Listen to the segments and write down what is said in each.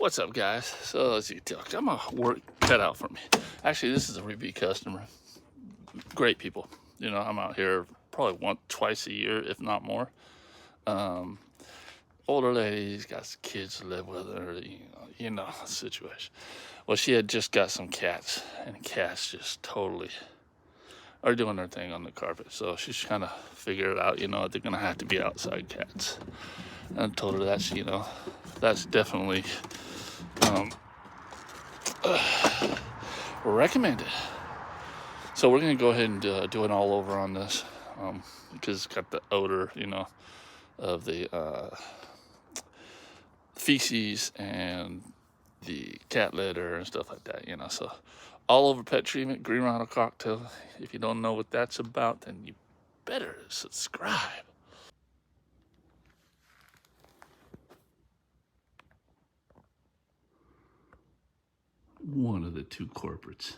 What's up, guys? So as you can tell, I got my work cut out for me. Actually, this is a repeat customer. Great people. You know, I'm out here probably twice a year, if not more. Older lady's got kids to live with her, you know the situation. Well, she had just got some cats, and cats just totally are doing their thing on the carpet. So she's kind of figured out, you know, they're gonna have to be outside cats. And I told her that's, you know, that's definitely recommended. So we're gonna go ahead and do it all over on this because it's got the odor, you know, of the feces and the cat litter and stuff like that, you know. So all over pet treatment, Green Rhino Cocktail. If you don't know what that's about, then you better subscribe. One of the two corporates.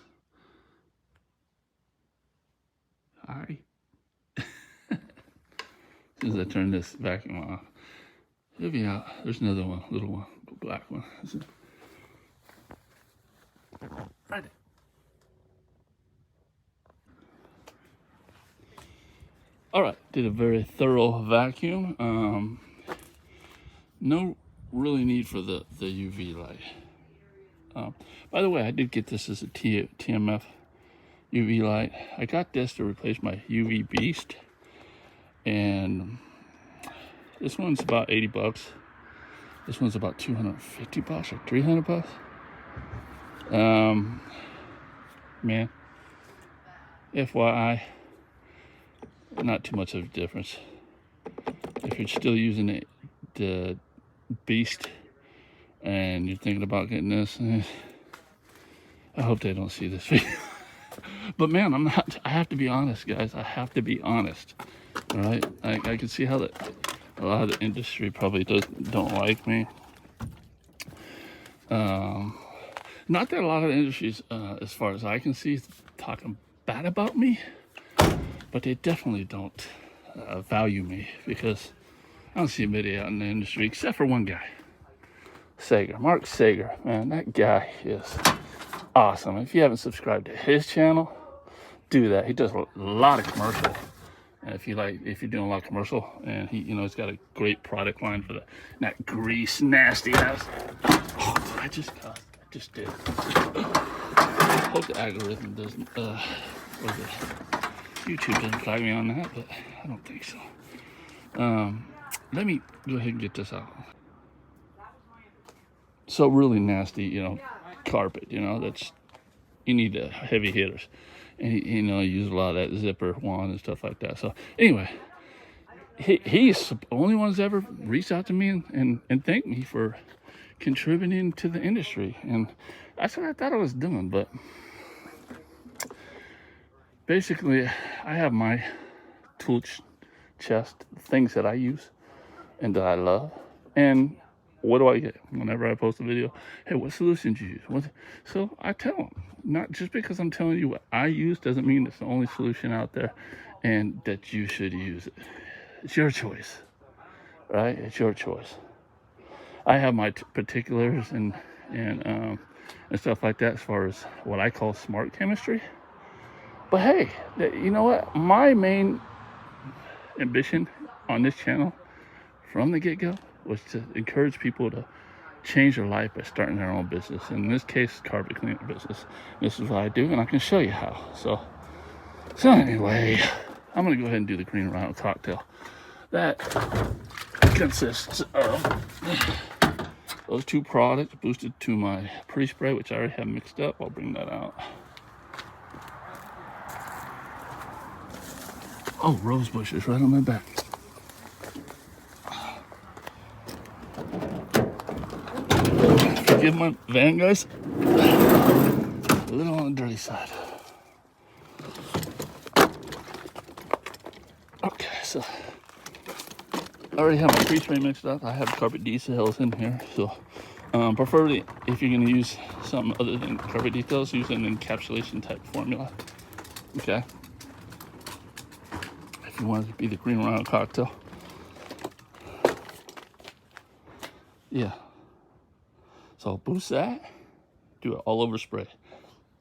Hi. As soon as I turn this vacuum off, it'll be out. There's another one, little one, black one. Right there. All right, did a very thorough vacuum. No really need for the UV light. By the way, I did get this as a TMF UV light. I got this to replace my UV Beast, and this one's about 80 bucks. This one's about 250 bucks or 300 bucks. Man, FYI, not too much of a difference. If you're still using the Beast and you're thinking about getting this, I hope they don't see this video. But man, I have to be honest, guys. I have to be honest. All right, I can see how a lot of the industry probably don't like me. Not that a lot of the industries, as far as I can see, talking bad about me, but they definitely don't value me, because I don't see anybody out in the industry except for one guy, Sager, Mark Sager. Man, that guy is awesome. If you haven't subscribed to his channel, do that. He does a lot of commercial, and if you're doing a lot of commercial, and he's got a great product line for that grease nasty ass. Oh, I just did. Hope the algorithm doesn't, or the YouTube doesn't flag me on that, but I don't think so. Let me go ahead and get this out. So really nasty, carpet, that's, you need the heavy hitters. And he used a lot of that zipper wand and stuff like that. So anyway, he's the only one that's ever reached out to me and thanked me for contributing to the industry. And that's what I thought I was doing. But basically, I have my tool chest, things that I use and that I love. And what do I get whenever I post a video? Hey, what solutions you use? So I tell them. Not just because I'm telling you what I use doesn't mean it's the only solution out there and that you should use it. It's your choice, right? It's your choice. I have my particulars and stuff like that as far as what I call smart chemistry. But hey, you know what? My main ambition on this channel from the get-go was to encourage people to change their life by starting their own business. In this case, carpet cleaning business. This is what I do, and I can show you how. So anyway, I'm gonna go ahead and do the Green Rhino Cocktail. That consists of those two products boosted to my pre-spray, which I already have mixed up. I'll bring that out. Oh, rose bushes right on my back. Forgive my van, guys. A little on the dirty side. Okay, so I already have my pre-spray mixed up. I have carpet details in here, so preferably if you're gonna use something other than carpet details, use an encapsulation type formula. Okay. If you want it to be the Green Rhino Cocktail. So So I'll boost that, do it all over spray.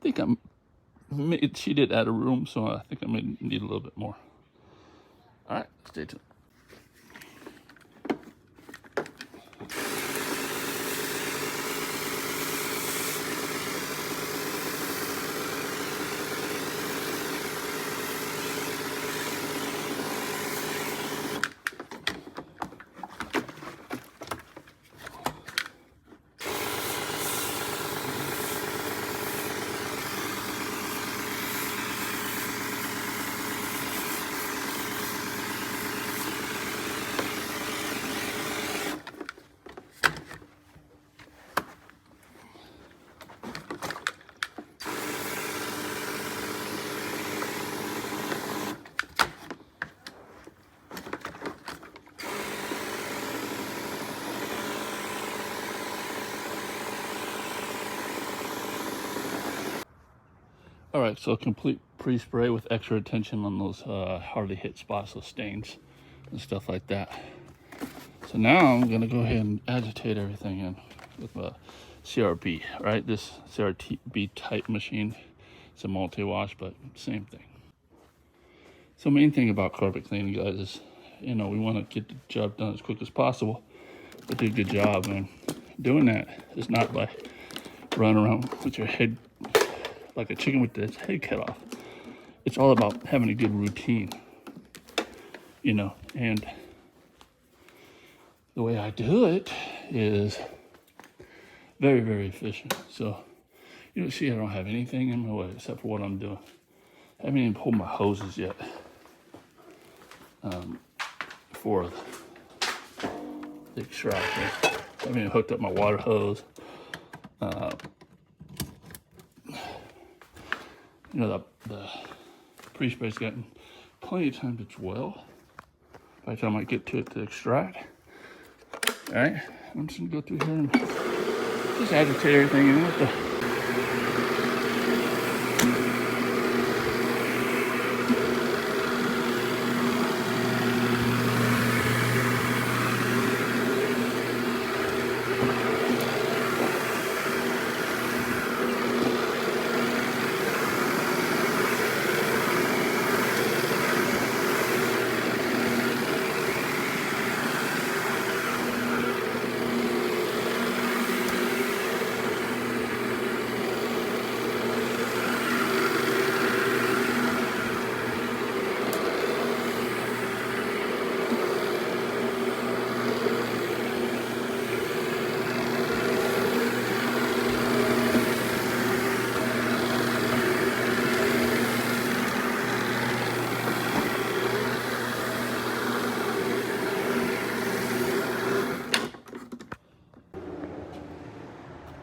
I think she did add a room, so I think I may need a little bit more. All right, stay tuned. All right, so complete pre-spray with extra attention on those hardly hit spots, those stains and stuff like that. So now I'm gonna go ahead and agitate everything in with a CRB, right? This CRB type machine. It's a multi-wash, but same thing. So main thing about carpet cleaning, guys, is, we want to get the job done as quick as possible, but do a good job. And doing that is not by running around with your head like a chicken with its head cut off. It's all about having a good routine, and the way I do it is very, very efficient. So, see, I don't have anything in my way except for what I'm doing. I haven't even pulled my hoses yet for the extractor. I haven't even hooked up my water hose. The pre-spray's gotten plenty of time to dwell by the time I get to it to extract. All right, I'm just gonna go through here and just agitate everything in with the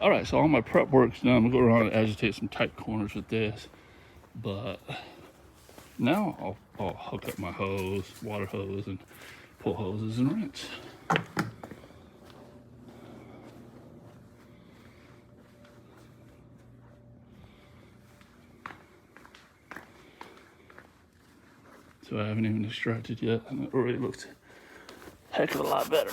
All right, so all my prep work's done. I'm gonna go around and agitate some tight corners with this, but now I'll hook up my hose, water hose, and pull hoses and rinse. So I haven't even extracted yet, and it already looks a heck of a lot better.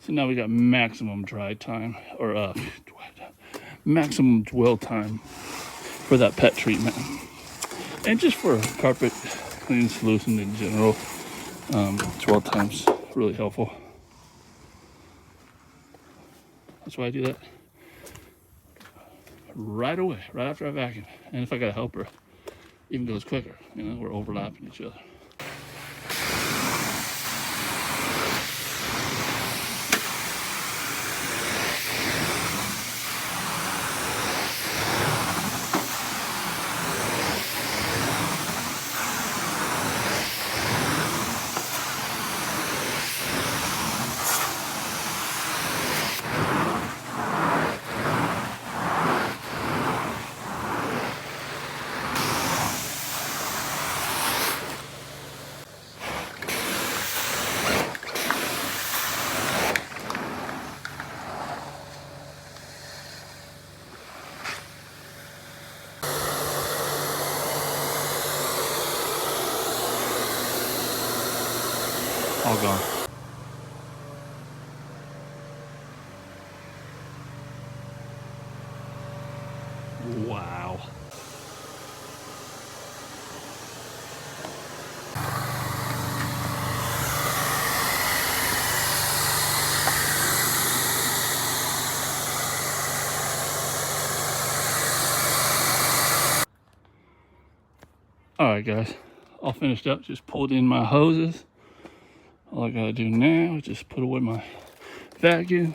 So now we got maximum dry time, or maximum dwell time for that pet treatment. And just for carpet cleaning solution in general, dwell time's really helpful. That's why I do that right away, right after I vacuum. And if I got a helper, even goes quicker. We're overlapping each other. all gone. Wow. All right, guys, all finished up. Just pulled in my hoses. All I gotta do now is just put away my vacuum,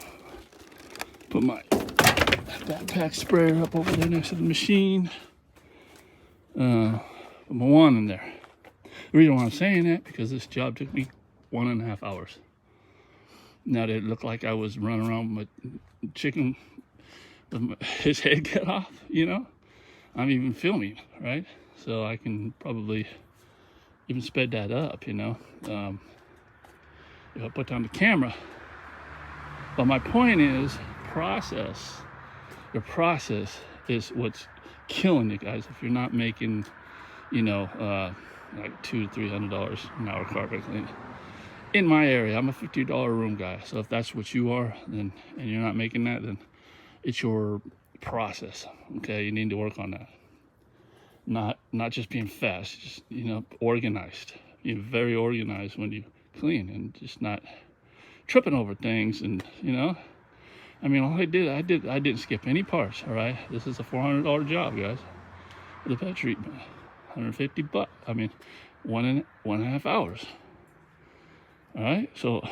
put my backpack sprayer up over there next to the machine, put my wand in there. The reason why I'm saying that, because this job took me 1.5 hours. Now, did it look like I was running around with chicken with his head cut off? You know, I'm even filming, right? So I can probably even sped that up, you know, if I put down the camera. But my point is, your process is what's killing you guys. If you're not making, you know, like $200 to $300 an hour carpet cleaning. In my area, I'm a $50 room guy. So if that's what you are, then, and you're not making that, then it's your process. Okay, you need to work on that. Not just being fast, just, you know, organized. You're very organized when you clean, and just not tripping over things. And, you know, I mean, all I didn't skip any parts. All right, this is a $400 job, guys, for the pet treatment. 150 bucks. I mean, 1.5 hours. All right, so,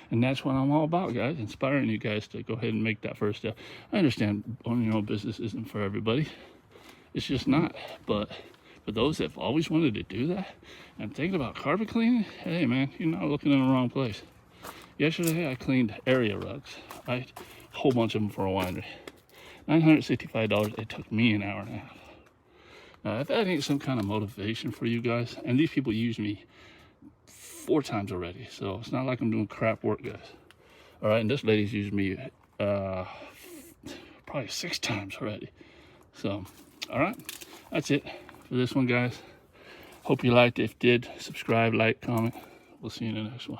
and that's what I'm all about, guys, inspiring you guys to go ahead and make that first step. I understand owning your own business isn't for everybody. It's just not. But for those that have always wanted to do that and thinking about carpet cleaning, hey man, you're not looking in the wrong place. Yesterday I cleaned area rugs, right? A whole bunch of them for a winery. $965. It took me an hour and a half. Now, if that ain't some kind of motivation for you guys, and these people use me 4 times already, so it's not like I'm doing crap work, guys. All right, and this lady's used me probably 6 times already. So, all right, that's it for this one, guys. Hope you liked it. If you did, subscribe, like, comment. We'll see you in the next one.